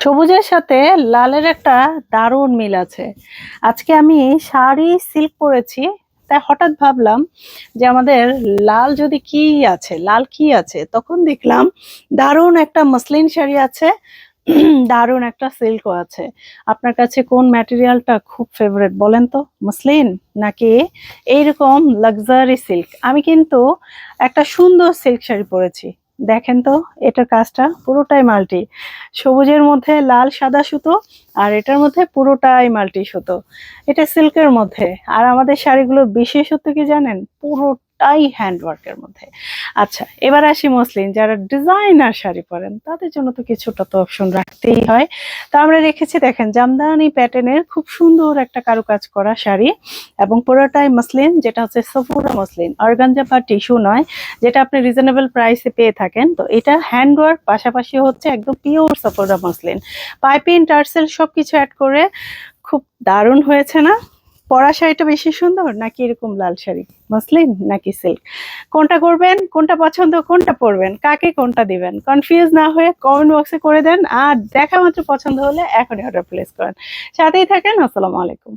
সবুজের সাথে লালের একটা দারুণ মিল আছে। আজকে আমি শাড়ি সিল্ক পরেছি। তাই হঠাৎ ভাবলাম যে আমাদের লাল যদি কি আছে, লাল কি আছে? তখন দেখলাম দারুণ একটা মসলিন শাড়ি আছে, দারুণ একটা সিল্কও আছে। আপনার কাছে কোন ম্যাটেরিয়ালটা খুব ফেভারিট বলেন তো? মসলিন নাকি এইরকম লাক্সারি সিল্ক? আমি কিন্তু একটা সুন্দর সিল্ক শাড়ি পরেছি। দেখেন তো, এটার কাজটা পুরোটাই মাল্টি। সবুজের মধ্যে লাল সাদা সুতো, আর এটার মধ্যে পুরোটাই মাল্টি সুতো। এটা সিল্কের মধ্যে। আর আমাদের শাড়িগুলোর বিশেষত্ব কি জানেন? পুরোটাই হ্যান্ডওয়ার্কের মধ্যে। আচ্ছা, এবার আসি মসলিন। যারা ডিজাইনার শাড়ি পরেন তাদের জন্য তো কিছুটা তো অপশন রাখতেই হয়। তো আমরা রেখেছি, দেখেন, জামদানি প্যাটার্নের খুব সুন্দর একটা কারুকাজ করা শাড়ি, এবং পুরোটাই মসলিন, যেটা হচ্ছে সফুরা মসলিন, অর্গানজা বা টিস্যু নয়, যেটা আপনি রিজনেবল প্রাইসে পেয়ে থাকেন। তো এটা হ্যান্ডওয়ার্ক, পাশাপাশি হচ্ছে একদম pure Safura muslin, piping tassel সবকিছু অ্যাড করে। খুব দারুণ হয়েছে না? পরা শাড়িটা বেশি সুন্দর নাকি এরকম লাল শাড়ি, মসলিন নাকি সিল্ক? কোনটা করবেন, কোনটা পছন্দ, কোনটা পরবেন, কাকে কোনটা দিবেন? কনফিউজ না হয়ে কমেন্ট বক্সে করে দেন, আর দেখা মাত্র পছন্দ হলে এখনই অর্ডার প্লেস করেন। সাথেই থাকেন। আসসালামু আলাইকুম।